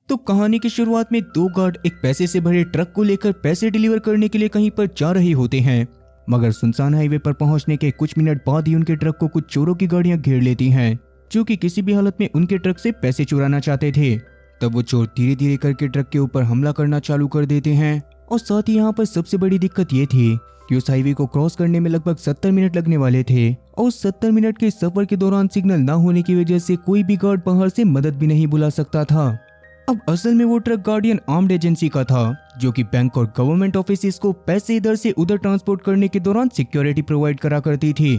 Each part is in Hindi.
तो कहानी की शुरुआत में दो गार्ड एक पैसे से भरे ट्रक को लेकर पैसे डिलीवर करने के लिए कहीं पर जा रहे होते हैं, मगर सुनसान हाईवे पर पहुंचने के कुछ मिनट बाद ही उनके ट्रक को कुछ चोरों की गाड़ियां घेर लेती हैं, जो कि किसी भी हालत में उनके ट्रक से पैसे चुराना चाहते थे। तब वो चोर धीरे धीरे करके ट्रक के ऊपर हमला करना चालू कर देते हैं। और साथ ही यहाँ पर सबसे बड़ी दिक्कत ये थी कि उस हाईवे को क्रॉस करने में लगभग 70 मिनट लगने वाले थे, और उस 70 मिनट के सफर के दौरान सिग्नल ना होने की वजह से कोई भी गार्ड बाहर से मदद भी नहीं बुला सकता था। अब असल में वो ट्रक गार्डियन आर्म्ड एजेंसी का था, जो कि बैंक और गवर्नमेंट ऑफिस को पैसे इधर से उधर ट्रांसपोर्ट करने के दौरान सिक्योरिटी प्रोवाइड करा करती थी।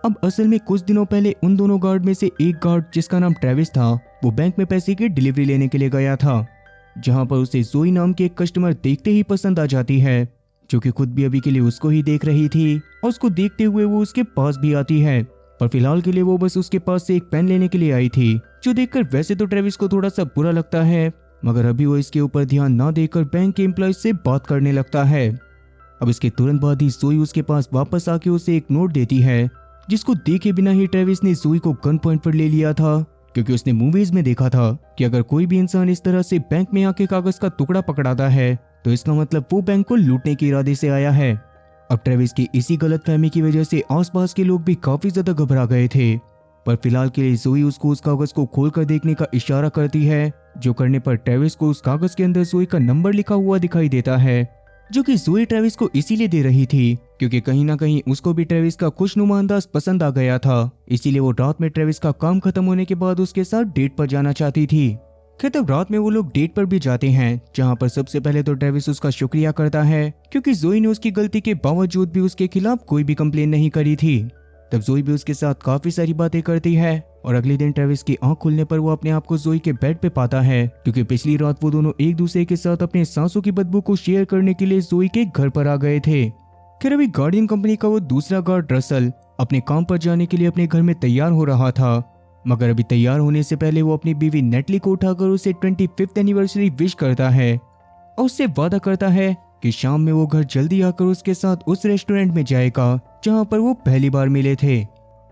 अब असल में कुछ दिनों पहले उन दोनों गार्ड में से एक गार्ड, जिसका नाम ट्रेविस था, वो बैंक में पैसे की डिलीवरी लेने के लिए गया था, जहां पर उसे जोई नाम की एक कस्टमर देखते ही पसंद आ जाती है, जो कि खुद भी अभी के लिए उसको ही देख रही थी, और उसको देखते हुए वो उसके पास भी आती है। पर फिलहाल के लिए वो बस उसके पास से एक पेन लेने के लिए आई थी, जो देखकर वैसे तो ट्रेविस को थोड़ा सा बुरा लगता है, मगर अभी वो इसके ऊपर ध्यान ना देकर बैंक के एम्प्लॉय से बात करने लगता है। अब इसके तुरंत बाद ही जोई उसके पास वापस आके उसे एक नोट देती है, जिसको देखे बिना ही ट्रेविस ने जोई को गन पॉइंट पर ले लिया था, क्योंकि उसने मूवीज में देखा था कि अगर कोई भी इंसान इस तरह से बैंक में आके कागज का टुकड़ा पकड़ाता है तो इसका मतलब वो बैंक को लूटने के इरादे से आया है। अब ट्रेविस की इसी गलतफहमी की वजह से आसपास के लोग भी काफी ज्यादा घबरा गए थे, पर फिलहाल के लिए जोई उसको उस कागज को खोलकर देखने का इशारा करती है, जो करने पर ट्रेविस को उस कागज के अंदर जोई का नंबर लिखा हुआ दिखाई देता है, जो कि जोई ट्रेविस को इसीलिए दे रही थी क्योंकि कहीं ना कहीं उसको भी ट्रेविस का खुशनुमा अंदाज पसंद आ गया था। इसीलिए वो रात में ट्रेविस का काम खत्म होने के बाद उसके साथ डेट पर जाना चाहती थी। खैर तब रात में वो लोग डेट पर भी जाते हैं, जहां पर सबसे पहले तो ट्रेविस उसका शुक्रिया करता है, क्योंकि जोई ने उसकी गलती के बावजूद भी उसके खिलाफ कोई भी कंप्लेन नहीं करी थी। तब जोई भी उसके साथ काफी सारी बातें करती है, और अगले दिन ट्रेविस की आंख खुलने पर वो अपने आप को जोई के बेड पे पाता है, क्योंकि पिछली रात वो दोनों एक दूसरे के साथ अपने सांसों की बदबू को शेयर करने के लिए जोई के घर पर आ गए थे। खैर अभी गार्डियन कंपनी का वो दूसरा गार्ड रसल अपने काम पर जाने के लिए अपने घर में तैयार हो रहा था, मगर अभी तैयार होने से पहले वो अपनी बीवी नेटली को उठाकर उसे 25th एनिवर्सरी विश करता है, और उससे वादा करता है कि शाम में वो घर जल्दी आकर उसके साथ उस रेस्टोरेंट में जाएगा जहां पर वो पहली बार मिले थे।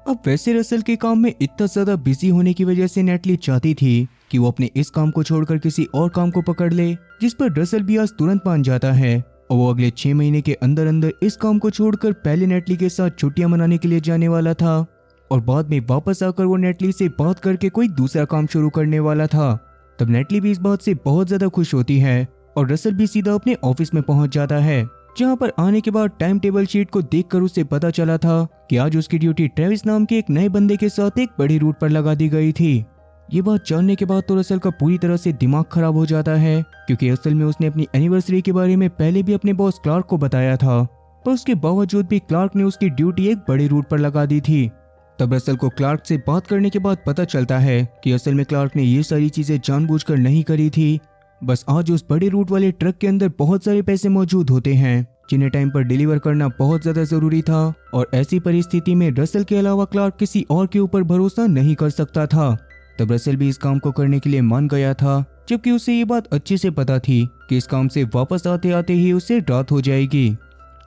अब वैसे रसल के काम में इतना ज्यादा बिजी होने की वजह से नेटली चाहती थी कि वो अपने इस काम को छोड़कर किसी और काम को पकड़ ले, जिस पर रसल भी आज तुरंत मान जाता है, और वो अगले 6 महीने के अंदर अंदर इस काम को छोड़कर पहले नेटली के साथ छुट्टियां मनाने के लिए जाने वाला था, और बाद में वापस आकर वो नेटली से बात करके कोई दूसरा काम शुरू करने वाला था। तब नेटली भी इस बात से बहुत ज्यादा खुश होती है, और रसल भी सीधा अपने ऑफिस में पहुंच जाता है, जहां पर आने के बाद टाइम टेबल शीट को देखकर उसे पता चला था कि आज उसकी ड्यूटी ट्रेविस नाम के एक नए बंदे के साथ एक बड़ी रूट पर लगा दी गई थी। ये बात जानने के बाद तो रसल का पूरी तरह से दिमाग खराब हो जाता है, क्योंकि असल में उसने अपनी एनिवर्सरी के बारे में पहले भी अपने बॉस क्लार्क को बताया था, पर उसके बावजूद भी क्लार्क ने उसकी ड्यूटी एक बड़ी रूट पर लगा दी थी। तब रसल को क्लार्क से बात करने के बाद पता चलता है कि असल में क्लार्क ने ये सारी चीजें जानबूझकर नहीं करी थी, बस आज उस बड़े रूट वाले ट्रक के अंदर बहुत सारे पैसे मौजूद होते हैं, जिन्हें टाइम पर डिलीवर करना बहुत ज्यादा जरूरी था, और ऐसी परिस्थिति में रसल के अलावा क्लार्क किसी और के ऊपर भरोसा नहीं कर सकता था। तब रसल भी इस काम को करने के लिए मान गया था, जबकि उसे ये बात अच्छे से पता थी कि इस काम से वापस आते आते ही उसे रात हो जाएगी।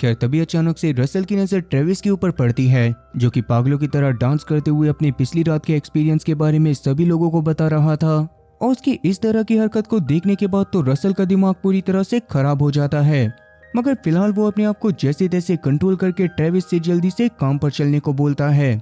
खैर तभी अचानक से रसल की नजर ट्रेविस के ऊपर पड़ती है, जो कि पागलों की तरह डांस करते हुए अपनी पिछली रात के एक्सपीरियंस के बारे में सभी लोगों को बता रहा था, और उसकी इस तरह की हरकत को देखने के बाद तो रसल का दिमाग पूरी तरह से खराब हो जाता है, मगर फिलहाल वो अपने आप को जैसे तैसे कंट्रोल करके ट्रेविस से जल्दी से काम पर चलने को बोलता है।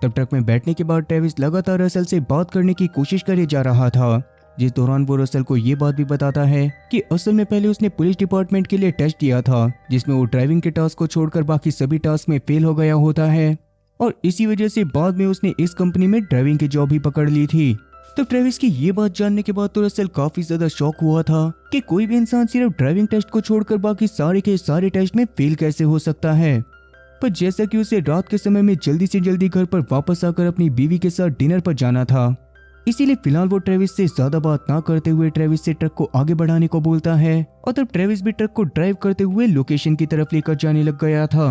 तब ट्रक में बैठने के बाद ट्रेविस लगातार रसल से बात करने की कोशिश करे जा रहा था, जिस दौरान वो रसल को ये बात भी बताता है कि असल में पहले उसने पुलिस डिपार्टमेंट के लिए टेस्ट दिया था, जिसमें वो ड्राइविंग के टास्क को छोड़कर बाकी सभी टास्क में फेल हो गया होता है, और इसी वजह से बाद में उसने इस कंपनी में ड्राइविंग की जॉब भी पकड़ ली थी। तो ट्रेविस की ये बात जानने के बाद तो रसल काफी ज्यादा शॉक हुआ था कि कोई भी इंसान सिर्फ ड्राइविंग टेस्ट को छोड़कर बाकी सारे के सारे टेस्ट में फेल कैसे हो सकता है। पर जैसा कि उसे रात के समय में जल्दी से जल्दी घर पर वापस आकर अपनी बीवी के साथ डिनर पर जाना था, इसीलिए फिलहाल वो ट्रेविस से ज्यादा बात ना करते हुए ट्रेविस से ट्रक को आगे बढ़ाने को बोलता है, और तब ट्रेविस भी ट्रक को ड्राइव करते हुए लोकेशन की तरफ लेकर जाने लग गया था।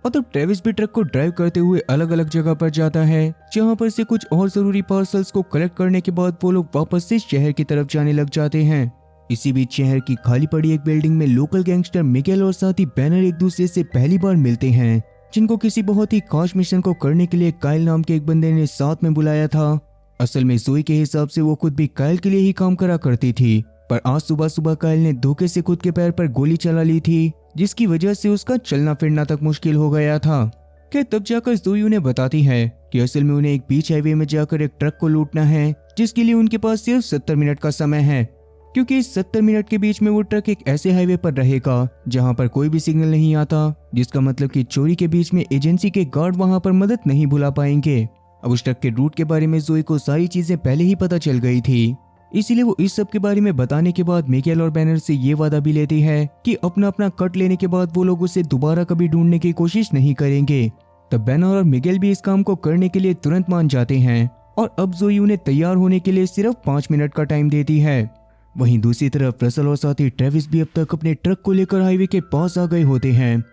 और तब ट्रेविस भी ट्रक को ड्राइव करते हुए अलग अलग जगह पर जाता है, जहां पर से कुछ और जरूरी पार्सल्स को कलेक्ट करने के बाद वो लोग वापस से शहर की तरफ जाने लग जाते हैं। इसी बीच शहर की खाली पड़ी एक बिल्डिंग में लोकल गैंगस्टर मिगेल और साथी बैनर एक दूसरे से पहली बार मिलते हैं, जिनको किसी बहुत ही खास मिशन को करने के लिए काइल नाम के एक बंदे ने साथ में बुलाया था। असल में जोई के हिसाब से वो खुद भी कायल के लिए ही काम करा करती थी, पर आज सुबह सुबह कायल ने धोखे से खुद के पैर पर गोली चला ली थी, जिसकी वजह से उसका चलना फिरना तक मुश्किल हो गया था। क्या तब जाकर जोई उन्हें बताती है कि असल में उन्हें एक बीच हाईवे में जाकर एक ट्रक को लूटना है, जिसके लिए उनके पास सिर्फ 70 मिनट का समय है, क्योंकि इस 70 मिनट के बीच में वो ट्रक एक ऐसे हाईवे पर रहेगा जहां पर कोई भी सिग्नल नहीं आता, जिसका मतलब कि चोरी के बीच में एजेंसी के गार्ड वहां पर मदद नहीं बुला पाएंगे। अब उस ट्रक के रूट के बारे में जोई को सारी चीजें पहले ही पता चल गई थी, इसीलिए वो इस सब के बारे में बताने के बाद मिगेल और बैनर से ये वादा भी लेती है कि अपना अपना कट लेने के बाद वो लोग उसे दोबारा कभी ढूंढने की कोशिश नहीं करेंगे। तब बैनर और मिगेल भी इस काम को करने के लिए तुरंत मान जाते हैं और अब जोई उन्हें तैयार होने के लिए सिर्फ 5 मिनट का टाइम देती है। वहीं दूसरी तरफ रसल और साथी ट्रेविस भी अब तक अपने ट्रक को लेकर हाईवे के पास आ गए होते हैं,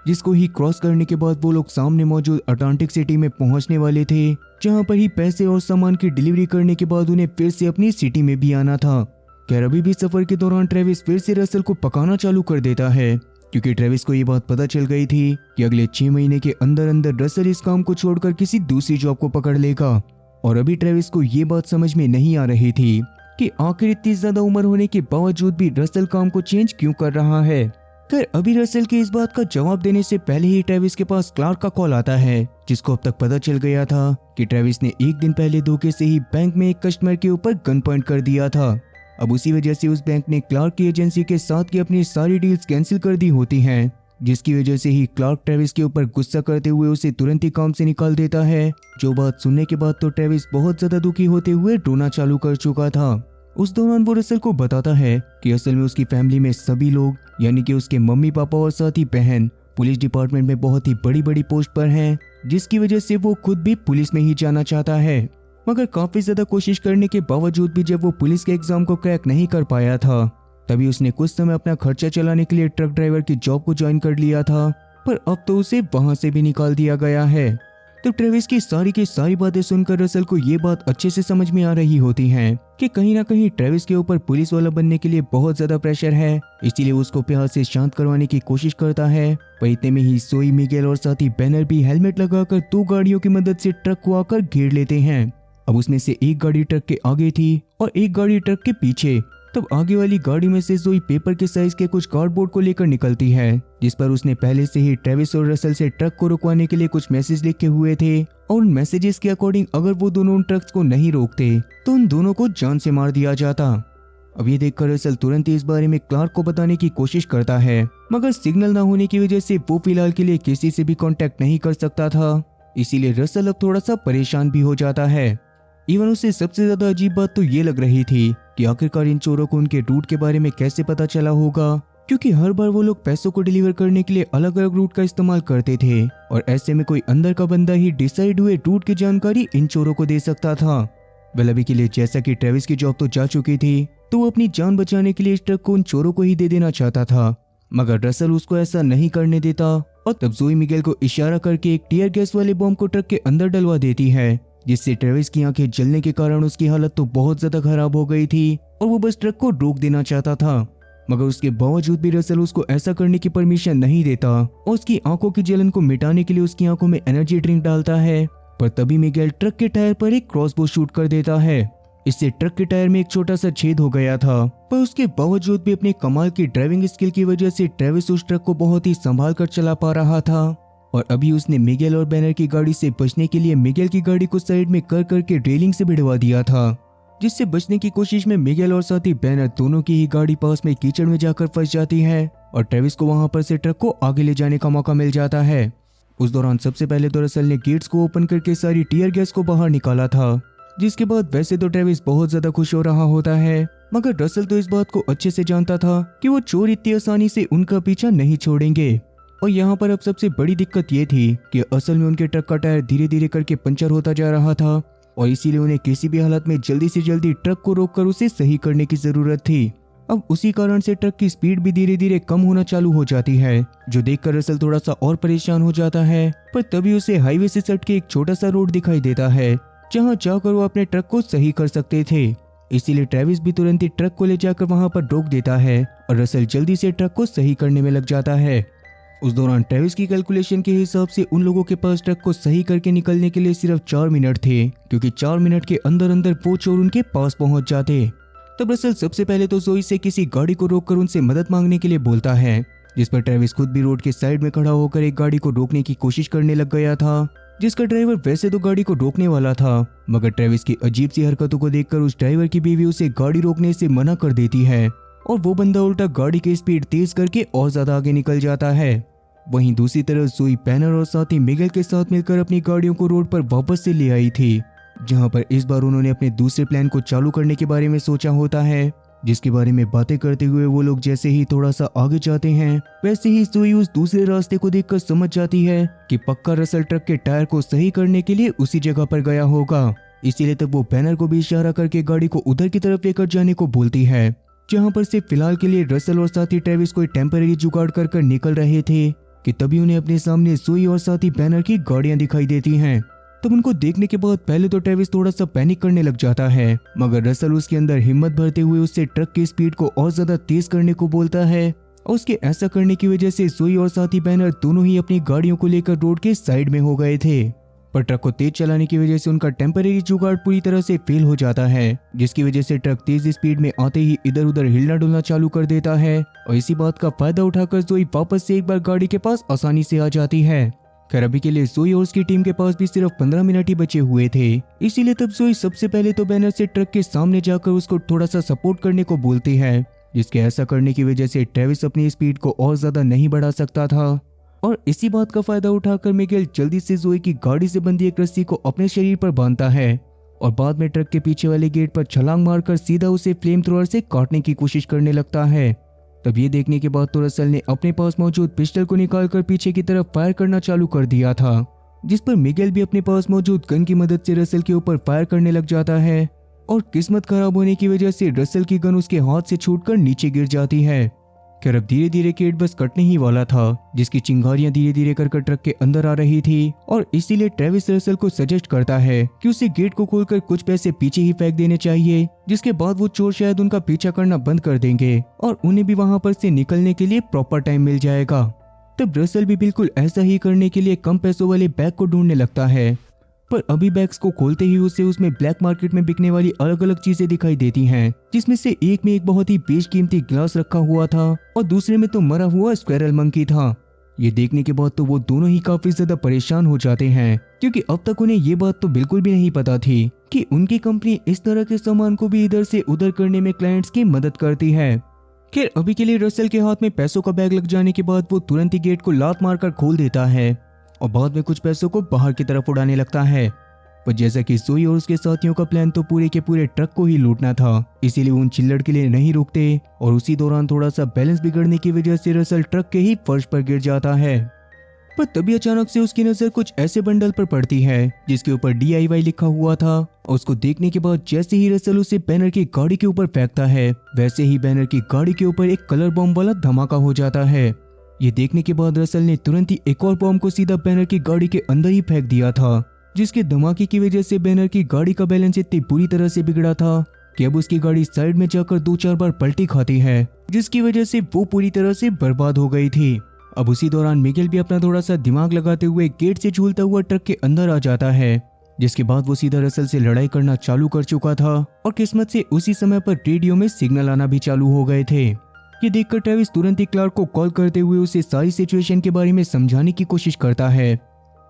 जिसको ही क्रॉस करने के बाद वो लोग सामने मौजूद अटलांटिक सिटी में पहुंचने वाले थे, जहां पर ही पैसे और सामान की डिलीवरी करने के बाद उन्हें फिर से अपनी सिटी में भी आना था। खैर अभी भी सफर के दौरान ट्रेविस फिर से रसल को पकाना चालू कर देता है, क्योंकि ट्रेविस को ये बात पता चल गई थी कि अगले 6 महीने के अंदर अंदर रसल इस काम को छोड़कर किसी दूसरी जॉब को पकड़ लेगा। और अभी ट्रेविस को ये बात समझ में नहीं आ रही थी कि आखिर इतनी ज्यादा उम्र होने के बावजूद भी रसल काम को चेंज क्यों कर रहा है। खैर अभी रसल के इस बात का जवाब देने से पहले ही ट्रेविस के पास क्लार्क का कॉल आता है, जिसको अब तक पता चल गया था कि ट्रेविस ने एक दिन पहले धोखे से ही बैंक में एक कस्टमर के ऊपर गन पॉइंट कर दिया था। अब उसी वजह से उस बैंक ने क्लार्क की एजेंसी के साथ की अपनी सारी डील्स कैंसिल कर दी होती हैं, जिसकी वजह से ही क्लार्क ट्रेविस के ऊपर गुस्सा करते हुए उसे तुरंत ही काम से निकाल देता है। जो बात सुनने के बाद तो ट्रेविस बहुत ज्यादा दुखी होते हुए रोना चालू कर चुका था। उस दौरान वो रसल को बताता है कि असल में उसकी फैमिली में सभी लोग, यानी कि उसके मम्मी पापा और साथ ही बहन पुलिस डिपार्टमेंट में बहुत ही बड़ी बड़ी पोस्ट पर हैं, जिसकी वजह से वो खुद भी पुलिस में ही जाना चाहता है। मगर काफी ज्यादा कोशिश करने के बावजूद भी जब वो पुलिस के एग्जाम को क्रैक नहीं कर पाया था, तभी उसने कुछ समय अपना खर्चा चलाने के लिए ट्रक ड्राइवर की जॉब को ज्वाइन कर लिया था, पर अब तो उसे वहां से भी निकाल दिया गया है। तो ट्रेविस की सारी बातें सुनकर रसल को ये बात अच्छे से समझ में आ रही होती है कि कहीं ना कहीं ट्रेविस के ऊपर पुलिस वाला बनने के लिए बहुत ज्यादा प्रेशर है, इसीलिए उसको प्यार से शांत करवाने की कोशिश करता है। पर इतने में ही जोई, मिगेल और साथी बैनर भी हेलमेट लगाकर 2 गाड़ियों की मदद से ट्रक को आकर घेर लेते हैं। अब उसमें से एक गाड़ी ट्रक के आगे थी और एक गाड़ी ट्रक के पीछे। तब आगे वाली गाड़ी में से जोई पेपर के साइज के कुछ कार्डबोर्ड को लेकर निकलती है, जिस पर उसने पहले से ही ट्रेविस और रसल से ट्रक को रुकवाने के लिए कुछ मैसेज लिखे हुए थे, और उन मैसेजेस के अकॉर्डिंग अगर वो दोनों उन ट्रक्स को नहीं रोकते तो उन दोनों को जान से मार दिया जाता। अब ये देखकर रसल तुरंत ही इस बारे में क्लार्क को बताने की कोशिश करता है, मगर सिग्नल ना होने की वजह से वो फिलहाल के लिए किसी से भी कांटेक्ट नहीं कर सकता था, इसीलिए रसल अब थोड़ा सा परेशान भी हो जाता है। इवन उसे सबसे ज्यादा अजीब बात तो ये लग रही थी कि आखिरकार इन चोरों को उनके रूट के बारे में कैसे पता चला होगा, क्योंकि हर बार वो लोग पैसों को डिलीवर करने के लिए अलग अलग रूट का इस्तेमाल करते थे, और ऐसे में कोई अंदर का बंदा ही डिसाइड हुए रूट की जानकारी इन चोरों को दे सकता था। वेल अभी के लिए जैसा कि ट्रेविस की जॉब तो जा चुकी थी, तो वो अपनी जान बचाने के लिए इस ट्रक को उन चोरों को ही दे देना चाहता था, मगर रसल उसको ऐसा नहीं करने देता। और तब जोई मिगेल को इशारा करके एक टीयर गैस वाले बॉम्ब को ट्रक के अंदर डलवा देती है, जिससे ट्रेविस की आंखें जलने के कारण उसकी हालत तो बहुत ज्यादा खराब हो गई थी और वो बस ट्रक को रोक देना चाहता था। मगर उसके बावजूद भी रसल उसको ऐसा करने की परमिशन नहीं देता और उसकी आंखों की जलन को मिटाने के लिए उसकी आंखों में एनर्जी ड्रिंक डालता है। पर तभी मिगेल ट्रक के टायर पर एक क्रॉसबो शूट कर देता है। इससे ट्रक के टायर में एक छोटा सा छेद हो गया था, पर उसके बावजूद भी अपने कमाल की ड्राइविंग स्किल की वजह से ट्रेविस उस ट्रक को बहुत ही संभाल कर चला पा रहा था। और अभी उसने मिगेल और बैनर की गाड़ी से बचने के लिए मिगेल की गाड़ी को साइड में कर करके रेलिंग से भिड़वा दिया था, जिससे बचने की कोशिश में मिगेल और साथी बैनर दोनों की ही गाड़ी पास में कीचड़ में जाकर फंस जाती है और ट्रेविस को वहां पर से ट्रक को आगे ले जाने का मौका मिल जाता है। उस दौरान सबसे पहले तो रसल ने गेट्स को ओपन करके सारी टीयर गैस को बाहर निकाला था, जिसके बाद वैसे तो ट्रेविस बहुत ज्यादा खुश हो रहा होता है, मगर रसल तो इस बात को अच्छे से जानता था कि वो चोर इतनी आसानी से उनका पीछा नहीं छोड़ेंगे। और यहाँ पर अब सबसे बड़ी दिक्कत ये थी कि असल में उनके ट्रक का टायर धीरे धीरे करके पंचर होता जा रहा था और इसीलिए उन्हें किसी भी हालत में जल्दी से जल्दी ट्रक को रोककर उसे सही करने की जरूरत थी। अब उसी कारण से ट्रक की स्पीड भी धीरे धीरे कम होना चालू हो जाती है, जो देखकर रसल थोड़ा सा और परेशान हो जाता है। पर तभी उसे हाईवे से सट के एक छोटा सा रोड दिखाई देता है, जहाँ जाकर वो अपने ट्रक को सही कर सकते थे। इसीलिए ट्रेविस भी तुरंत ही ट्रक को ले जाकर वहां पर रोक देता है और रसल जल्दी से ट्रक को सही करने में लग जाता है। उस दौरान ट्रेविस की कैलकुलेशन के हिसाब से उन लोगों के पास ट्रक को सही करके निकलने के लिए सिर्फ 4 मिनट थे, क्योंकि 4 मिनट के अंदर अंदर वो चोर उनके पास पहुंच जाते। तब रसल सबसे पहले तो जोई से किसी गाड़ी को रोककर उनसे मदद मांगने के लिए बोलता है, जिस पर ट्रेविस खुद भी रोड के साइड में खड़ा होकर एक गाड़ी को रोकने की कोशिश करने लग गया था, जिसका ड्राइवर वैसे तो गाड़ी को रोकने वाला था, मगर ट्रेविस की अजीब सी हरकतों को देखकर उस ड्राइवर की बीवी उसे गाड़ी रोकने से मना कर देती है और वो बंदा उल्टा गाड़ी की स्पीड तेज करके और ज्यादा आगे निकल जाता है। वहीं दूसरी तरफ जोई पैनर और साथी मिगेल के साथ मिलकर अपनी गाड़ियों को रोड पर वापस से ले आई थी, जहां पर इस बार उन्होंने अपने दूसरे प्लान को चालू करने के बारे में सोचा होता है, जिसके बारे में बातें करते हुए वो लोग जैसे ही थोड़ा सा आगे जाते हैं वैसे ही जोई उस दूसरे रास्ते को देखकर समझ जाती है कि पक्का रसल ट्रक के टायर को सही करने के लिए उसी जगह पर गया होगा। इसीलिए तब वो पैनर को भी इशारा करके गाड़ी को उधर की तरफ लेकर जाने को बोलती है, जहां पर से फिलहाल के लिए रसल और साथी ट्रेविस कोई टेम्परेरी जुगाड़ कर निकल रहे थे कि तभी उन्हें अपने सामने जोई और साथी पैनर की गाड़ियां दिखाई देती हैं। तब उनको देखने के बाद पहले तो ट्रेविस थोड़ा सा पैनिक करने लग जाता है, मगर रसल उसके अंदर हिम्मत भरते हुए उससे ट्रक की स्पीड को और ज्यादा तेज करने को बोलता है और उसके ऐसा करने की वजह से जोई और साथी पैनर दोनों ही अपनी गाड़ियों को लेकर रोड के साइड में हो गए थे। पर ट्रक को तेज चलाने की वजह से उनका टेम्परेरी जुगाड़ पूरी तरह से फेल हो जाता है, जिसकी वजह से ट्रक तेज स्पीड में आते ही इधर उधर हिलना डुलना चालू कर देता है और इसी बात का फायदा उठाकर जोई वापस से एक बार गाड़ी के पास आसानी से आ जाती है। खैर अभी के लिए जोई और उसकी टीम के पास भी सिर्फ 15 मिनट ही बचे हुए थे, इसीलिए तब जोई सबसे पहले तो बैनर से ट्रक के सामने जाकर उसको थोड़ा सा सपोर्ट करने को बोलती है, जिसके ऐसा करने की वजह से ट्रेविस अपनी स्पीड को और ज्यादा नहीं बढ़ा सकता था और इसी बात का फायदा उठाकर मिगेल जल्दी से जोई की गाड़ी से बंधी एक रस्सी को अपने शरीर पर बांधता है और बाद में ट्रक के पीछे वाले गेट पर छलांग मारकर सीधा उसे फ्लेम थ्रोअर से काटने की कोशिश करने लगता है। तब ये देखने के बाद तो रसल ने अपने पास मौजूद पिस्टल को निकालकर पीछे की तरफ फायर करना चालू कर दिया था, जिस पर मिगेल भी अपने पास मौजूद गन की मदद से रसल के ऊपर फायर करने लग जाता है और किस्मत खराब होने की वजह से रसल की गन उसके हाथ से छूटकर नीचे गिर जाती है। खैर अब धीरे धीरे गेट बस कटने ही वाला था, जिसकी चिंगारियां धीरे धीरे कर ट्रक के अंदर आ रही थी और इसीलिए ट्रेविस रसल को सजेस्ट करता है कि उसे गेट को खोलकर कुछ पैसे पीछे ही फेंक देने चाहिए, जिसके बाद वो चोर शायद उनका पीछा करना बंद कर देंगे और उन्हें भी वहां पर से निकलने के लिए प्रॉपर टाइम मिल जाएगा। तब रसल भी बिल्कुल ऐसा ही करने के लिए कम पैसों वाले बैग को ढूंढने लगता है, पर अभी बैग्स को खोलते ही उसे उसमें ब्लैक मार्केट में बिकने वाली अलग अलग चीजें दिखाई देती हैं, जिसमें से एक में एक बहुत ही बेशकीमती ग्लास रखा हुआ था और दूसरे में तो मरा हुआ स्क्वेरल मंकी था। ये देखने के बाद तो वो दोनों ही काफी ज्यादा परेशान हो जाते हैं, क्योंकि अब तक उन्हें ये बात तो बिल्कुल भी नहीं पता थी कि उनकी कंपनी इस तरह के सामान को भी इधर से उधर करने में क्लाइंट्स की मदद करती है। खैर अभी के लिए रसल के हाथ में पैसों का बैग लग जाने के बाद वो तुरंत ही गेट को लात मारकर खोल देता है और बाद में कुछ पैसों को बाहर की तरफ उड़ाने लगता है। पर जैसा कि जोई और उसके साथियों का प्लान तो पूरे के पूरे ट्रक को ही लूटना था, इसीलिए वो उन चिल्लड़ के लिए नहीं रुकते और उसी दौरान थोड़ा सा बैलेंस बिगड़ने की वजह से रसल ट्रक के ही फर्श पर गिर जाता है। पर तभी अचानक से उसकी नजर कुछ ऐसे बंडल पर पड़ती है जिसके ऊपर DIY लिखा हुआ था और उसको देखने के बाद जैसे ही रसल उसे बैनर की गाड़ी के ऊपर फेंकता है वैसे ही बैनर की गाड़ी के ऊपर एक कलर बॉम्ब वाला धमाका हो जाता है। ये देखने के बाद रसल ने तुरंत ही एक और बॉम्ब को सीधा बैनर की गाड़ी के अंदर ही फेंक दिया था, जिसके धमाके की वजह से बैनर की गाड़ी का बैलेंस इतनी बुरी तरह से बिगड़ा था कि अब उसकी गाड़ी साइड में जाकर 2-4 बार पलटी खाती है, जिसकी वजह से वो पूरी तरह से बर्बाद हो गई थी। अब उसी दौरान मिगेल भी अपना थोड़ा सा दिमाग लगाते हुए गेट से झूलता हुआ ट्रक के अंदर आ जाता है, जिसके बाद वो सीधा रसल से लड़ाई करना चालू कर चुका था और किस्मत से उसी समय पर रेडियो में सिग्नल आना भी चालू हो गए थे। ये देखकर ट्रेविस तुरंत ही क्लार्क को कॉल करते हुए उसे सारी सिचुएशन के बारे में समझाने की कोशिश करता है,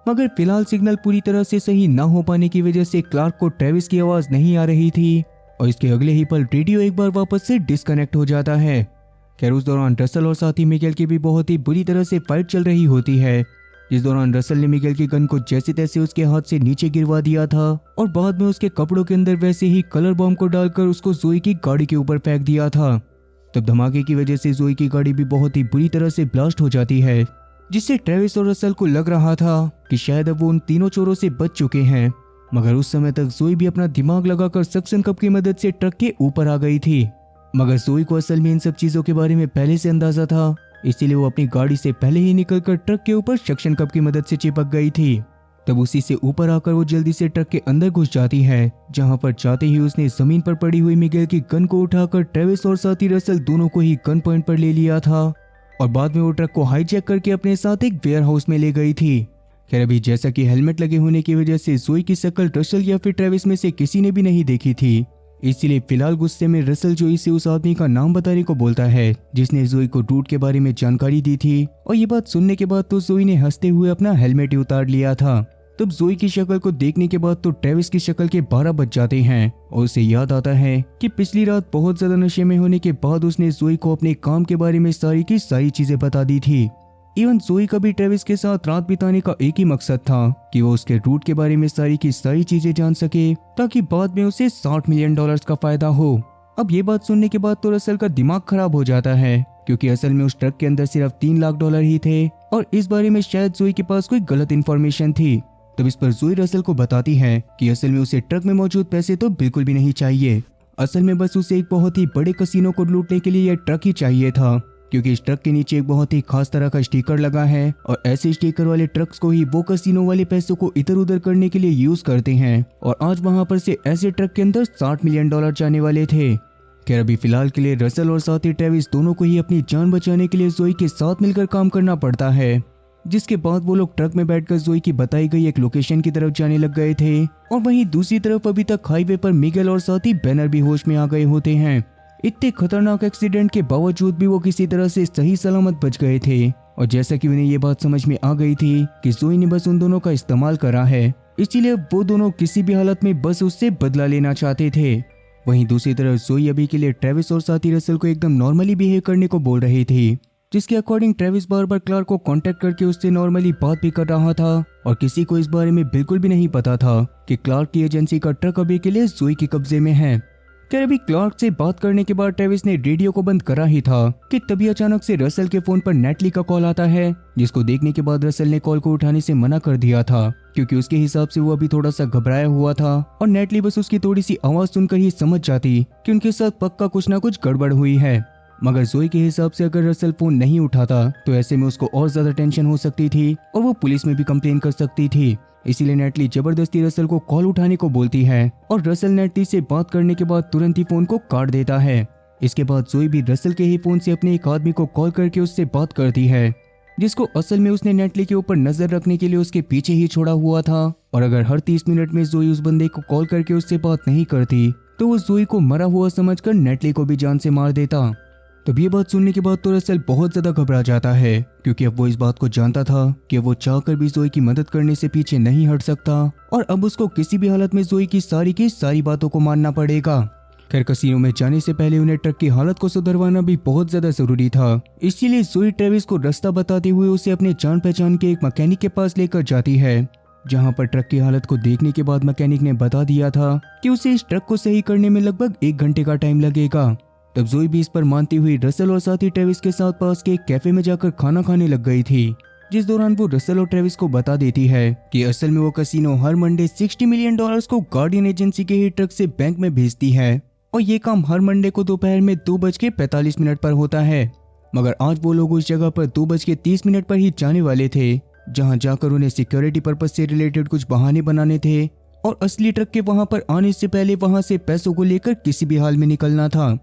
मगर फिलहाल सिग्नल पूरी तरह से सही ना हो पाने की वजह से क्लार्क को ट्रेविस की आवाज नहीं आ रही थी और इसके अगले ही पल रेडियो एक बार वापस से डिस्कनेक्ट हो जाता है। खैर उस दौरान रसल और साथी मिगेल की भी बहुत ही बुरी तरह से फाइट चल रही होती है, जिस दौरान रसल ने मिगेल की गन को जैसे तैसे उसके हाथ से नीचे गिरवा दिया था और बाद में उसके कपड़ों के अंदर वैसे ही कलर बॉम्ब को डालकर उसको जोई की गाड़ी के ऊपर फेंक दिया था। तब धमाके की वजह से जोई की गाड़ी भी बहुत ही बुरी तरह से ब्लास्ट हो जाती है, जिससे ट्रेविस और रसल को लग रहा था कि शायद अब वो उन तीनों चोरों से बच चुके हैं, मगर उस समय तक जोई भी अपना दिमाग लगाकर सक्शन कप की मदद से ट्रक के ऊपर आ गई थी। मगर जोई को असल में इन सब चीजों के बारे में पहले से अंदाजा था, इसीलिए वो अपनी गाड़ी से पहले ही निकलकर ट्रक के ऊपर सक्शन कप की मदद से चिपक गई थी। तब उसी से ऊपर आकर वो जल्दी से ट्रक के अंदर घुस जाती है, जहां पर जाते ही उसने जमीन पर पड़ी हुई मिगेल की गन को उठाकर ट्रेविस और साथी रसल दोनों को ही गन पॉइंट पर ले लिया था और बाद में वो ट्रक को हाईजैक करके अपने साथ एक वेयर हाउस में ले गई थी। खैर अभी जैसा कि हेलमेट लगे होने की वजह से जोई की शक्ल रसल या फिर ट्रेविस में से किसी ने भी नहीं देखी थी, इसलिए फिलहाल गुस्से में रसल जोई से उस आदमी का नाम बताने को बोलता है जिसने जोई को रूट के बारे में जानकारी दी थी। और ये बात सुनने के बाद तो जोई ने हंसते हुए अपना हेलमेट ही उतार लिया था। तब जोई की शक्ल को देखने के बाद तो ट्रेविस की शक्ल के 12 बज जाते हैं और उसे याद आता है कि पिछली रात बहुत ज्यादा नशे में होने के बाद उसने जोई को अपने काम के बारे में सारी की सारी चीजें बता दी थी। इवन जोई का भी ट्रेविस के साथ रात बिताने का एक ही मकसद था कि वो उसके रूट के बारे में सारी की सारी चीजें जान सके ताकि बाद में उसे $60 मिलियन का फायदा हो। अब ये बात सुनने के बाद तो रसल का दिमाग खराब हो जाता है क्योंकि असल में उस ट्रक के अंदर सिर्फ $3 लाख ही थे और इस बारे में शायद जोई के पास कोई गलत इन्फॉर्मेशन थी। तब इस पर जोई रसल को बताती है कि असल में उसे ट्रक में मौजूद पैसे तो बिल्कुल भी नहीं चाहिए, असल में बस उसे एक बहुत ही बड़े कसिनो को लूटने के लिए यह ट्रक ही चाहिए था क्योंकि इस ट्रक के नीचे एक बहुत ही खास तरह का स्टिकर लगा है और ऐसे स्टिकर वाले ट्रक्स को ही वो कसिनो वाले पैसों को इधर उधर करने के लिए यूज करते हैं और आज वहां पर से ऐसे ट्रक के अंदर $60 मिलियन जाने वाले थे। खैर अभी फिलहाल के लिए रसल और साथी ट्रेविस दोनों को ही अपनी जान बचाने के लिए जोई के साथ मिलकर काम करना पड़ता है, जिसके बाद वो लोग ट्रक में बैठकर जोई की बताई गई एक लोकेशन की तरफ जाने लग गए थे। और वहीं दूसरी तरफ अभी तक हाईवे पर मिगेल और साथी बैनर भी होश में आ गए होते हैं। इतने खतरनाक एक्सीडेंट के बावजूद भी वो किसी तरह से सही सलामत बच गए थे और जैसा कि उन्हें ये बात समझ में आ गई थी कि जोई ने बस उन दोनों का इस्तेमाल करा है, इसलिए वो दोनों किसी भी हालत में बस उससे बदला लेना चाहते थे। वहीं दूसरी तरफ जोई अभी के लिए ट्रेविस और साथी रसल को एकदम नॉर्मली बिहेव करने को बोल रही थी, जिसके अकॉर्डिंग ट्रेविस बार बार क्लार्क को कांटेक्ट करके उससे नॉर्मली बात भी कर रहा था और किसी को इस बारे में बिल्कुल भी नहीं पता था कि क्लार्क की एजेंसी का ट्रक अभी के लिए जोई के कब्जे में है। खैर अभी क्लार्क से बात करने के बाद ट्रेविस ने रेडियो को बंद करा ही था कि तभी अचानक से रसल के फोन पर नेटली का कॉल आता है, जिसको देखने के बाद रसल ने कॉल को उठाने से मना कर दिया था क्योंकि उसके हिसाब से वो अभी थोड़ा सा घबराया हुआ था और नेटली बस उसकी थोड़ी सी आवाज सुनकर ही समझ जाती कि उनके साथ पक्का कुछ ना कुछ गड़बड़ हुई है। मगर जोई के हिसाब से अगर रसल फोन नहीं उठाता तो ऐसे में उसको और ज्यादा टेंशन हो सकती थी और वो पुलिस में भी कंप्लेन कर सकती थी, इसीलिए नेटली जबरदस्ती रसल को कॉल उठाने को बोलती है और रसल नेटली से बात करने के बाद तुरंत ही फोन को काट देता है। इसके बाद जोई भी रसल के ही फोन से अपने एक आदमी को कॉल करके उससे बात करती है, जिसको असल में उसने नेटली के ऊपर नजर रखने के लिए उसके पीछे ही छोड़ा हुआ था और अगर हर 30 मिनट में जोई उस बंदे को कॉल करके उससे बात नहीं करती तो वो जोई को मरा हुआ समझकर नेटली को भी जान से मार देता। तब ये बात सुनने के बाद तो रसल बहुत ज्यादा घबरा जाता है क्योंकि अब वो इस बात को जानता था कि वो चाहकर भी जोई की मदद करने से पीछे नहीं हट सकता और अब उसको किसी भी हालत में जोई की सारी बातों को मानना पड़ेगा। खैर कसिनो में जाने से पहले उन्हें ट्रक की हालत को सुधरवाना भी बहुत ज्यादा जरूरी था, इसीलिए जोई ट्रेविस को रास्ता बताते हुए उसे अपने जान पहचान के एक मैकेनिक के पास लेकर जाती है, जहां पर ट्रक की हालत को देखने के बाद मैकेनिक ने बता दिया था कि उसे इस ट्रक को सही करने में लगभग 1 घंटे का टाइम लगेगा। तब जोई भी इस पर मानती हुई रसल और साथी ट्रेविस के साथ पास के एक कैफे में जाकर खाना खाने लग गई थी, जिस दौरान वो रसल और ट्रेविस को बता देती है कि असल में वो कसिनो हर मंडे $60 मिलियन को गार्डियन एजेंसी के ही ट्रक से बैंक में भेजती है और ये काम हर मंडे को दोपहर में 2:45 पर होता है। मगर आज वो लोग उस जगह पर 2:30 पर ही जाने वाले थे, जहाँ जाकर उन्हें सिक्योरिटी पर्पज से रिलेटेड कुछ बहाने बनाने थे और असली ट्रक के वहां पर आने से पहले वहां से पैसों को लेकर किसी भी हाल में निकलना था।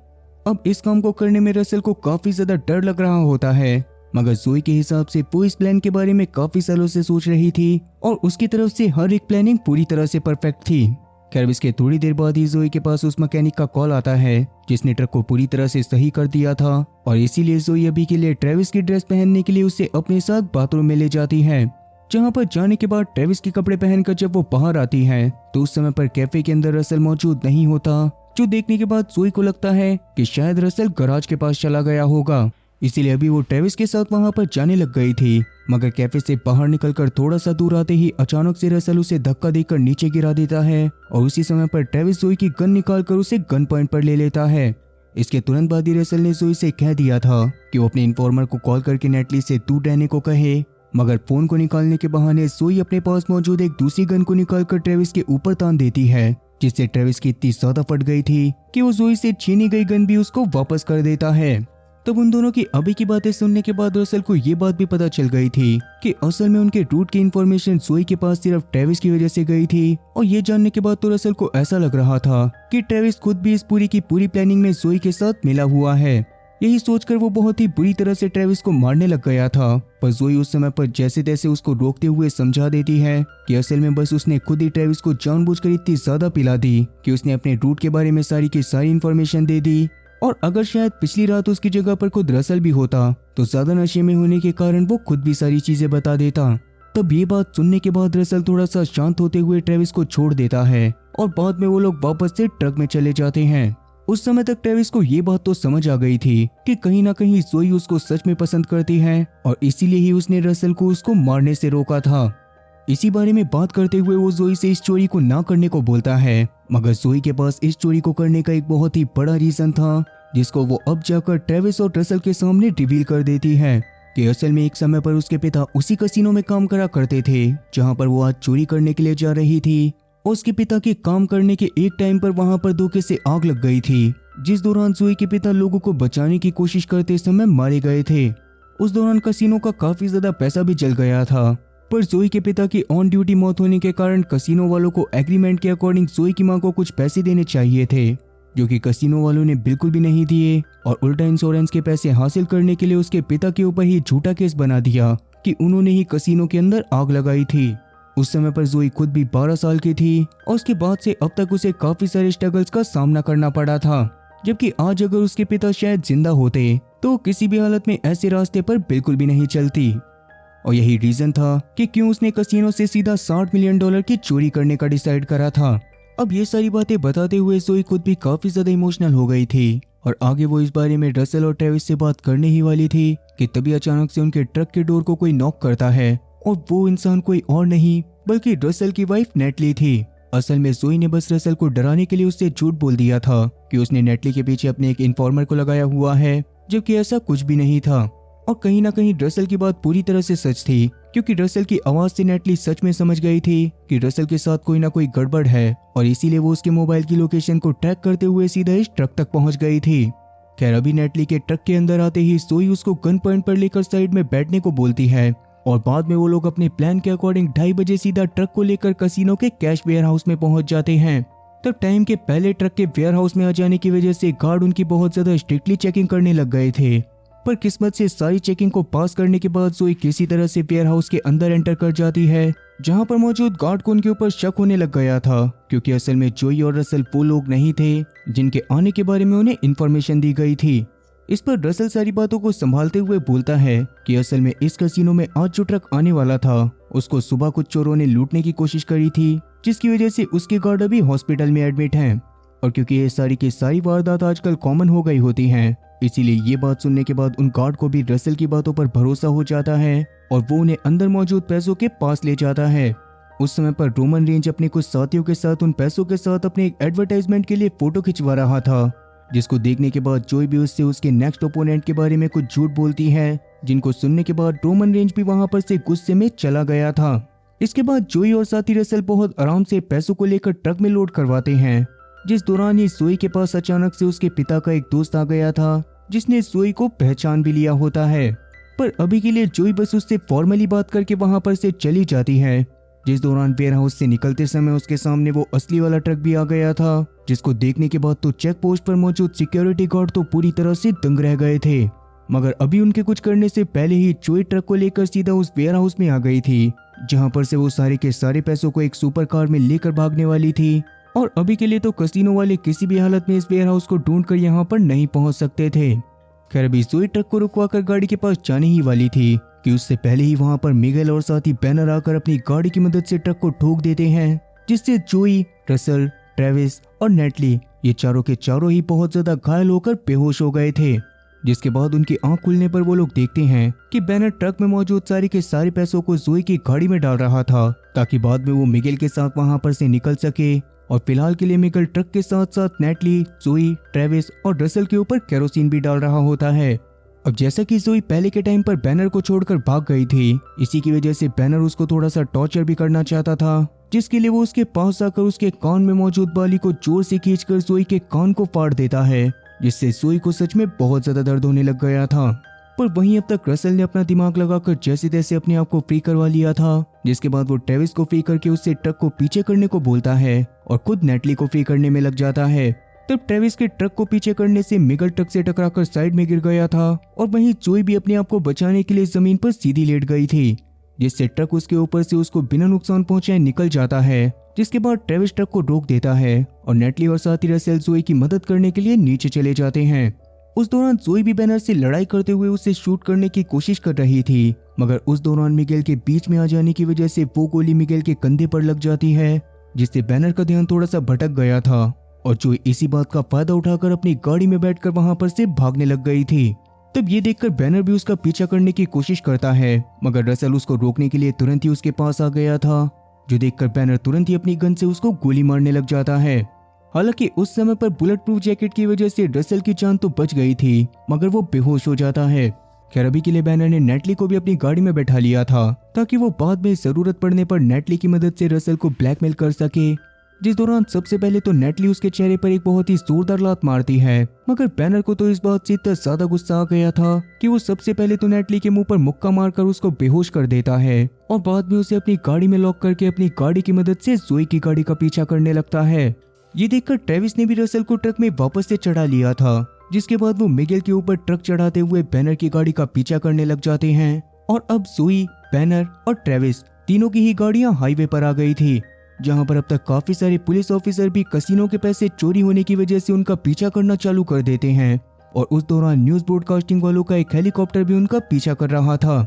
अब इस काम को करने में रसल को काफी ज्यादा डर लग रहा होता है, मगर जोई के हिसाब से वो इस प्लान के बारे में काफी सालों से सोच रही थी और उसकी तरफ से हर एक प्लानिंग पूरी तरह से परफेक्ट थी। खैर इसके थोड़ी देर बाद ही जोई के पास उस मैकेनिक का कॉल आता है जिसने ट्रक को पूरी तरह से सही कर दिया था और इसीलिए जोई अभी के लिए ट्रेविस की ड्रेस पहनने के लिए उसे अपने साथ बाथरूम में ले जाती है, जहां पर जाने के बाद ट्रेविस के कपड़े पहनकर जब वो बाहर आती है तो उस समय पर कैफे के अंदर रसल मौजूद नहीं होता, जो देखने के बाद जोई को लगता है कि शायद रसल गराज के पास चला गया होगा, इसीलिए अभी वो ट्रेविस के साथ वहां पर जाने लग गई थी। मगर कैफे से बाहर निकलकर थोड़ा सा दूर आते ही अचानक से रसल उसे धक्का देकर नीचे गिरा देता है और उसी समय पर ट्रेविस जोई की गन निकालकर उसे गन पॉइंट पर ले लेता है। इसके तुरंत बाद ही रसल ने जोई से कह दिया था कि वो अपने इन्फॉर्मर को कॉल करके नेटली से दूर रहने को कहे, मगर फोन को निकालने के बहाने जोई अपने पास मौजूद एक दूसरी गन को निकालकर ट्रेविस के ऊपर तान देती है, जिससे ट्रेविस की इतनी ज्यादा फट गई थी कि वो जोई से छीनी गई गन भी उसको वापस कर देता है। तब उन दोनों की अभी की बातें सुनने के बाद रसल को ये बात भी पता चल गई थी कि असल में उनके रूट की इन्फॉर्मेशन जोई के पास सिर्फ ट्रेविस की वजह से गई थी और ये जानने के बाद तो रसल को ऐसा लग रहा था कि ट्रेविस खुद भी इस पूरी की पूरी प्लानिंग में जोई के साथ मिला हुआ है। यही सोचकर वो बहुत ही बुरी तरह से ट्रेविस को मारने लग गया था, पर जोई उस समय पर जैसे तैसे उसको रोकते हुए समझा देती है कि असल में बस उसने खुद ही ट्रेविस को जानबूझकर इतनी ज्यादा पिला दी कि उसने अपने रूट के बारे में सारी की सारी इन्फॉर्मेशन दे दी। और अगर शायद पिछली रात उसकी जगह पर खुद रसल भी होता तो ज्यादा नशे में होने के कारण वो खुद भी सारी चीजें बता देता। तब ये बात सुनने के बाद रसल थोड़ा सा शांत होते हुए ट्रेविस को छोड़ देता है और बाद में वो लोग वापस से ट्रक में चले जाते हैं। उस समय तक ट्रेविस को ये बात तो समझ आ गई थी कि कहीं ना कहीं जोई उसको सच में पसंद करती है और इसीलिए ही उसने रसल को उसको मारने से रोका था। इसी बारे में बात करते हुए वो जोई से इस चोरी को ना करने को बोलता है, मगर जोई के पास इस चोरी को करने का एक बहुत ही बड़ा रीजन था जिसको वो अब जाकर ट्रेविस और रसल के सामने रिवील कर देती है कि असल में एक समय पर उसके पिता उसी कसिनो में काम करा करते थे जहां पर वो आज चोरी करने के लिए जा रही थी। उसके पिता के काम करने के एक टाइम पर वहां पर धोखे से आग लग गई थी, जिस दौरान जोई के पिता लोगों को बचाने की कोशिश करते समय मारे गए थे। उस दौरान कसिनो का काफी ज्यादा पैसा भी जल गया था, पर जोई के पिता की ऑन ड्यूटी मौत होने के कारण कसिनो वालों को एग्रीमेंट के अकॉर्डिंग जोई की मां को कुछ पैसे देने चाहिए थे, जो कि कसिनो वालों ने बिल्कुल भी नहीं दिए और उल्टा इंश्योरेंस के पैसे हासिल करने के लिए उसके पिता के ऊपर ही झूठा केस बना दिया कि उन्होंने ही कसिनो के अंदर आग लगाई थी। उस समय पर जोई खुद भी 12 साल की थी और उसके बाद से अब तक उसे काफी सारे स्ट्रगल्स का सामना करना पड़ा था, जबकि आज अगर उसके पिता शायद जिंदा होते तो किसी भी हालत में ऐसे रास्ते पर बिल्कुल भी नहीं चलती। और यही रीजन था कि क्यों उसने कसिनो से सीधा $60 मिलियन की चोरी करने का डिसाइड करा था। अब ये सारी बातें बताते हुए जोई खुद भी काफी ज्यादा इमोशनल हो गई थी और आगे वो इस बारे में रसल और ट्रेविस से बात करने ही वाली थी कि तभी अचानक से उनके ट्रक के डोर को कोई नॉक करता है और वो इंसान कोई और नहीं बल्कि रसल की वाइफ नेटली थी। असल में जोई ने बस रसल को डराने के लिए उससे झूठ बोल दिया था कि उसने नेटली के पीछे अपने एक इन्फॉर्मर को लगाया हुआ है, जबकि ऐसा कुछ भी नहीं था। और कहीं ना कहीं रसल की बात पूरी तरह से सच थी, क्योंकि रसल की आवाज से नेटली सच में समझ गई थी कि रसल के साथ कोई ना कोई गड़बड़ है और इसीलिए वो उसके मोबाइल की लोकेशन को ट्रैक करते हुए सीधा इस ट्रक तक पहुंच गई थी। खैर अभी नेटली के ट्रक के अंदर आते ही जोई उसको गन पॉइंट पर लेकर साइड में बैठने को बोलती है और बाद में वो लोग अपने प्लान के अकॉर्डिंग 2:30 बजे सीधा ट्रक को लेकर कसिनो के कैश वेयर हाउस में पहुंच जाते हैं। तब टाइम के पहले ट्रक के वेयर हाउस में आ जाने की वजह से गार्ड उनकी बहुत ज्यादा स्ट्रिक्टली चेकिंग करने लग गए थे, पर किस्मत से सारी चेकिंग को पास करने के बाद जोई किसी तरह से वेयर हाउस के अंदर एंटर कर जाती है, जहां पर मौजूद गार्ड को उनके ऊपर शक होने लग गया था, क्योंकि असल में जोई और रसल वो लोग नहीं थे जिनके आने के बारे में उन्हें इन्फॉर्मेशन दी गई थी। इस पर रसल सारी बातों को संभालते हुए बोलता है कि असल में इस कसिनो में आज जो ट्रक आने वाला था उसको सुबह कुछ चोरों ने लूटने की कोशिश करी थी, जिसकी वजह से उसके गार्ड अभी हॉस्पिटल में एडमिट हैं। और क्योंकि ये सारी की सारी वारदात आजकल कॉमन हो गई होती हैं, इसीलिए ये बात सुनने के बाद उन गार्ड को भी रसल की बातों पर भरोसा हो जाता है और वो उन्हें अंदर मौजूद पैसों के पास ले जाता है। उस समय पर रोमन रेंज अपने कुछ साथियों के साथ उन पैसों के साथ अपने एक एडवर्टाइजमेंट के लिए फोटो खिंचवा रहा था, जिसको देखने के बाद जोई भी उससे उसके नेक्स्ट ओपोनेंट के बारे में कुछ झूठ बोलती है, जिनको सुनने के बाद रोमन रेंज भी वहां पर से गुस्से में चला गया था। इसके बाद जोई और साथी रसल बहुत आराम से पैसों को लेकर ट्रक में लोड करवाते हैं, जिस दौरान ही जोई के पास अचानक से उसके पिता का एक दोस्त आ गया था, जिसने जोई को पहचान भी लिया होता है। पर अभी के लिए जोई बस उससे फॉर्मली बात करके वहां पर से चली जाती है, जिस दौरान वेयर हाउस से निकलते समय उसके सामने वो असली वाला ट्रक भी आ गया था, जिसको देखने के बाद तो चेक पोस्ट पर मौजूद सिक्योरिटी गार्ड तो पूरी तरह से दंग रह गए थे। मगर अभी उनके कुछ करने से पहले ही जोई ट्रक को लेकर सीधा उस वेयर हाउस में आ गई थी, जहां पर से वो सारे के सारे पैसों को एक सुपर कार में लेकर भागने वाली थी। और अभी के लिए तो कसिनो वाले किसी भी हालत में इस वेयर हाउस को ढूंढ कर यहाँ पर नहीं पहुंच सकते थे। खैर अभी जोई ट्रक को रुकवा कर गाड़ी के पास जाने ही वाली थी कि उससे पहले ही वहां पर मिगेल और साथी बैनर आकर अपनी गाड़ी की मदद से ट्रक को ठोक देते हैं, जिससे जोई, रसल, ट्रेविस और नेटली ये चारों के चारों ही बहुत ज्यादा घायल होकर बेहोश हो गए थे। जिसके बाद उनकी आंख खुलने पर वो लोग देखते हैं कि बैनर ट्रक में मौजूद सारे के सारे पैसों को जोई की गाड़ी में डाल रहा था, ताकि बाद में वो मिगेल के साथ वहां पर से निकल सके। और फिलहाल के लिए मिगेल ट्रक के साथ साथ नेटली, जोई, ट्रेविस और रसल के ऊपर केरोसिन भी डाल रहा होता है। अब जैसा कि जोई पहले के टाइम पर बैनर को छोड़कर भाग गई थी, इसी की वजह से बैनर उसको थोड़ा सा टॉर्चर भी करना चाहता था, जिसके लिए वो उसके पास आकर उसके कान में मौजूद बाली को जोर से खींचकर जोई के कान को फाड़ देता है, जिससे जोई को सच में बहुत ज्यादा दर्द होने लग गया था। पर वहीं अब तक रसल ने अपना दिमाग लगाकर जैसे तैसे अपने आप को फ्री करवा लिया था, जिसके बाद वो ट्रेविस को फ्री करके उससे ट्रक को पीछे करने को बोलता है और खुद नेटली को फ्री करने में लग जाता है। तब ट्रेविस के ट्रक को पीछे करने से मिगेल ट्रक से टकराकर साइड में गिर गया था और वहीं जोई भी अपने आप को बचाने के लिए जमीन पर सीधी लेट गई थी, जिससे ट्रक उसके ऊपर से उसको बिना नुकसान पहुंचाए निकल जाता है। जिसके बाद ट्रेविस ट्रक को रोक देता है और नेटली और साथी रसेल जोई की मदद करने के लिए नीचे चले जाते हैं। उस दौरान जोई भी बैनर से लड़ाई करते हुए उसे शूट करने की कोशिश कर रही थी, मगर उस दौरान मिगेल के बीच में आ जाने की वजह से वो गोली मिगेल के कंधे पर लग जाती है, जिससे बैनर का ध्यान थोड़ा सा भटक गया था और जोई इसी बात का फायदा उठाकर अपनी गाड़ी में बैठकर वहां पर से भागने लग गई थी। तब ये देखकर बैनर भी उसका पीछा करने की कोशिश करता है, मगर रसेल उसको रोकने के लिए तुरंत ही उसके पास आ गया था, जो देखकर बैनर तुरंत ही अपनी गन से उसको गोली मारने लग जाता है। हालांकि उस समय पर बुलेट प्रूफ जैकेट की वजह से रसेल की जान तो बच गई थी, मगर वो बेहोश हो जाता है। खैर अभी के लिए बैनर ने नेटली को भी अपनी गाड़ी में बैठा लिया था ताकि वो बाद में जरूरत पड़ने पर नेटली की मदद से रसेल को ब्लैकमेल कर सके। जिस दौरान सबसे पहले तो नेटली उसके चेहरे पर एक बहुत ही जोरदार लात मारती है, मगर बैनर को तो इस बात से इतना ज्यादा गुस्सा आ गया था कि वो सबसे पहले तो नेटली के मुंह पर मुक्का मारकर उसको बेहोश कर देता है और बाद में उसे अपनी गाड़ी में लॉक करके अपनी गाड़ी की मदद से जोई की गाड़ी का पीछा करने लगता है। ये देखकर ट्रेविस ने भी रसेल को ट्रक में वापस से चढ़ा लिया था, जिसके बाद वो मिगेल के ऊपर ट्रक चढ़ाते हुए बैनर की गाड़ी का पीछा करने लग जाते हैं और अब जोई, बैनर और ट्रेविस तीनों की ही गाड़ियां हाईवे पर आ गई थी, जहां पर अब तक काफी सारे पुलिस ऑफिसर भी कसिनो के पैसे चोरी होने की वजह से उनका पीछा करना चालू कर देते हैं और उस दौरान न्यूज ब्रॉडकास्टिंग वालों का एक हेलीकॉप्टर भी उनका पीछा कर रहा था।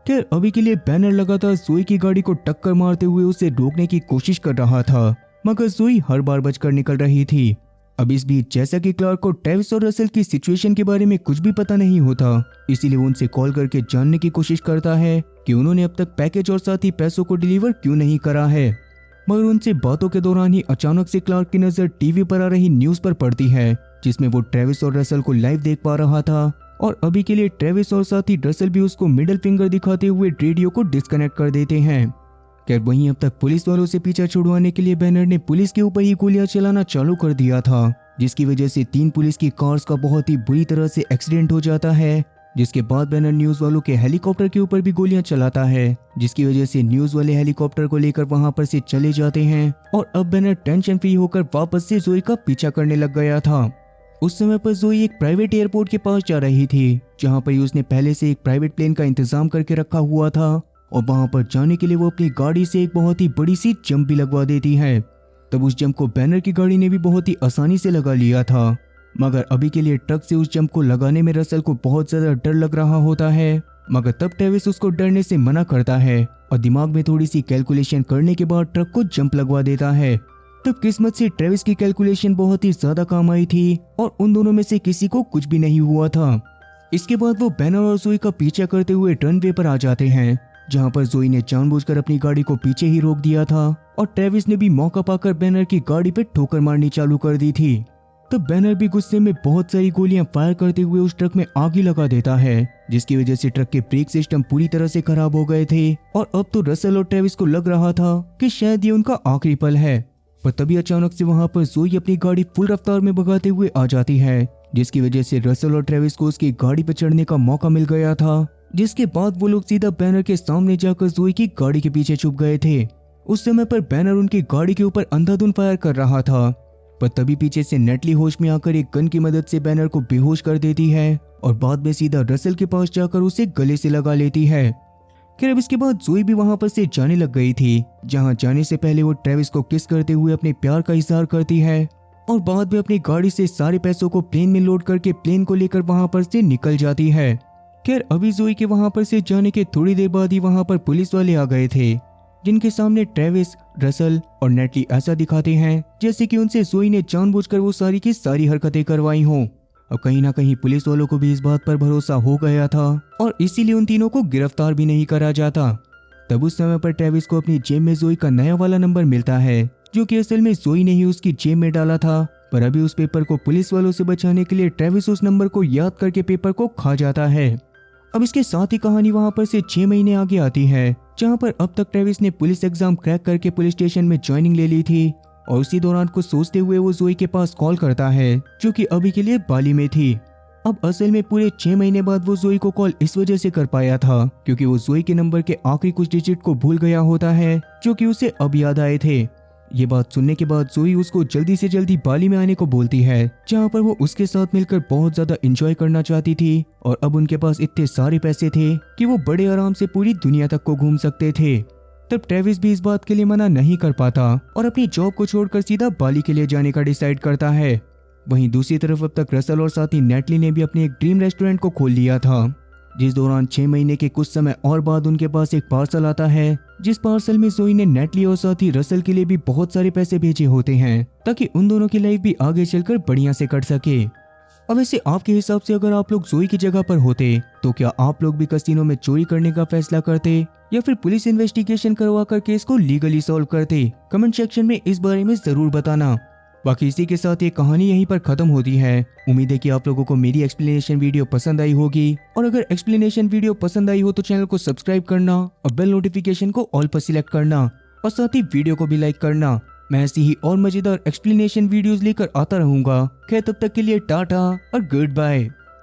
खैर अभी के लिए बैनर लगातार जोई की गाड़ी को टक्कर मारते हुए उसे रोकने की कोशिश कर रहा था, मगर जोई हर बार बचकर निकल रही थी। अब इस बीच जैसा कि क्लार्क को ट्रेविस और रसेल की सिचुएशन के बारे में कुछ भी पता नहीं होता, इसीलिए वो उनसे कॉल करके जानने की कोशिश करता है कि उन्होंने अब तक पैकेज और साथ ही पैसों को डिलीवर क्यों नहीं करा है। मगर उनसे बातों के दौरान ही अचानक से क्लार्क की नजर टीवी पर आ रही न्यूज पर पड़ती है, जिसमें वो ट्रेविस और रसेल को लाइव देख पा रहा था और अभी के लिए ट्रेविस और साथ ही रसेल भी उसको मिडिल फिंगर दिखाते हुए रेडियो को डिस्कनेक्ट कर देते हैं। खैर वहीं अब तक पुलिस वालों से पीछा छुड़वाने के लिए बैनर ने पुलिस के ऊपर ही गोलियां चलाना चालू कर दिया था, जिसकी वजह से 3 पुलिस की कार्स का बहुत ही बुरी तरह से एक्सीडेंट हो जाता है। जिसके बाद बैनर न्यूज वालों के हेलीकॉप्टर के ऊपर भी गोलियां चलाता है, जिसकी वजह से न्यूज वाले हेलीकॉप्टर को लेकर वहां पर से चले जाते हैं और अब बैनर टेंशन फ्री होकर वापस से जोई का पीछा करने लग गया था। उस समय पर जोई एक प्राइवेट एयरपोर्ट के पास जा रही थी, जहां पर उसने पहले से एक प्राइवेट प्लेन का इंतजाम करके रखा हुआ था और वहां पर जाने के लिए वो अपनी गाड़ी से एक बहुत ही बड़ी सी जंप भी लगवा देती है। तब उस जंप को बैनर की गाड़ी ने भी बहुत ही आसानी से लगा लिया था, मगर अभी के लिए ट्रक से उस जंप को लगाने में रसेल को बहुत ज्यादा डर लग रहा होता है, मगर तब ट्रेविस उसको डरने से मना करता है और दिमाग में थोड़ी सी कैलकुलेशन करने के बाद ट्रक को जंप लगवा देता है। तब किस्मत से ट्रेविस की कैलकुलेशन बहुत ही ज्यादा काम आई थी और उन दोनों में से किसी को कुछ भी नहीं हुआ था। इसके बाद वो बैनर और जोई का पीछा करते हुए रनवे पर आ जाते हैं, जहां पर जोई ने जानबूझकर अपनी गाड़ी को पीछे ही रोक दिया था और ट्रेविस ने भी मौका पाकर बैनर की गाड़ी पे ठोकर मारनी चालू कर दी थी। तब बैनर भी गुस्से में बहुत सारी गोलियां फायर करते हुए उस ट्रक में आग ही लगा देता है, जिसकी वजह से ट्रक के ब्रेक सिस्टम पूरी तरह से खराब हो गए थे और अब तो रसेल और ट्रेविस को लग रहा था कि शायद ये उनका आखिरी पल है। पर तभी अचानक से वहां पर जोई अपनी गाड़ी फुल रफ्तार में भगाते हुए आ जाती है, जिसकी वजह से रसेल और ट्रेविस को उसकी गाड़ी पर चढ़ने का मौका मिल गया था, जिसके बाद वो लोग सीधा बैनर के सामने जाकर जोई की गाड़ी के पीछे छुप गए थे। उस समय पर बैनर उनकी गाड़ी के ऊपर अंधाधुंध फायर कर रहा था, पर तभी पीछे से नेटली होश में आकर एक गन की मदद से बैनर को बेहोश कर देती है और बाद में सीधा रसेल के पास जाकर उसे गले से लगा लेती है। खैर अब इसके बाद जोई भी वहां पर से जाने लग गई थी, जहां जाने से पहले वो ट्रेविस को किस करते हुए अपने प्यार का इजहार करती है और बाद में अपनी गाड़ी से सारे पैसों को प्लेन में लोड करके प्लेन को लेकर वहां पर से निकल जाती है। खैर अभी जोई के वहां पर से जाने के थोड़ी देर बाद ही वहां पर पुलिस वाले आ गए थे, जिनके सामने ट्रेविस, रसेल और नेटली ऐसा दिखाते हैं जैसे कि उनसे जोई ने जानबूझकर वो सारी की सारी हरकतें करवाई हों। अब कहीं ना कहीं पुलिस वालों को भी इस बात पर भरोसा हो गया था और इसीलिए उन तीनों को गिरफ्तार भी नहीं करा जाता। तब उस समय पर ट्रेविस को अपनी जेब में जोई का नया वाला नंबर मिलता है, जो कि असल में जोई ने ही उसकी जेब में डाला था, पर अभी उस पेपर को पुलिस वालों से बचाने के लिए ट्रेविस उस नंबर को याद करके पेपर को खा जाता है। अब इसके साथ ही कहानी वहां पर से 6 महीने आगे आती है, जहां पर अब तक ट्रेविस ने पुलिस एग्जाम क्रैक करके पुलिस स्टेशन में ज्वाइनिंग ले ली थी और उसी दौरान कुछ सोचते हुए वो जोई के पास कॉल करता है, जो कि अभी के लिए बाली में थी। अब असल में पूरे 6 महीने बाद वो जोई को कॉल इस वजह से कर पाया था क्योंकि वो जोई के नंबर के आखिरी कुछ डिजिट को भूल गया होता है, जो कि उसे अब याद आए थे। ये बात सुनने के बाद जोई उसको जल्दी से जल्दी बाली में आने को बोलती है, जहाँ पर वो उसके साथ मिलकर बहुत ज्यादा एंजॉय करना चाहती थी। और अब उनके पास इतने सारे पैसे थे कि वो बड़े आराम से पूरी दुनिया तक को घूम सकते थे। तब ट्रेविस भी इस बात के लिए मना नहीं कर पाता और अपनी जॉब को छोड़कर सीधा बाली के लिए जाने का डिसाइड करता है। वहीं दूसरी तरफ अब तक रसल और साथी नेटली ने भी अपने एक ड्रीम रेस्टोरेंट को खोल लिया था, जिस दौरान 6 महीने के कुछ समय और बाद उनके पास एक पार्सल आता है, जिस पार्सल में जोई ने नेटली और साथी रसल के लिए भी बहुत सारे पैसे भेजे होते हैं, ताकि उन दोनों की लाइफ भी आगे चलकर बढ़िया से कट सके। अब वैसे आपके हिसाब से अगर आप लोग जोई की जगह पर होते तो क्या आप लोग भी कसिनो में चोरी करने का फैसला करते या फिर पुलिस इन्वेस्टिगेशन करवा कर केस को लीगली सॉल्व करते? कमेंट सेक्शन में इस बारे में जरूर बताना। बाकी इसी के साथ ये कहानी यहीं पर खत्म होती है। उम्मीद है कि आप लोगों को मेरी एक्सप्लेनेशन वीडियो पसंद आई होगी, और अगर एक्सप्लेनेशन वीडियो पसंद आई हो तो चैनल को सब्सक्राइब करना और बेल नोटिफिकेशन को ऑल पर सिलेक्ट करना, और साथ ही वीडियो को भी लाइक करना। मैं ऐसी ही और मजेदार एक्सप्लेनेशन वीडियोस लेकर आता रहूंगा। खैर तब तक के लिए टाटा और गुड बाय।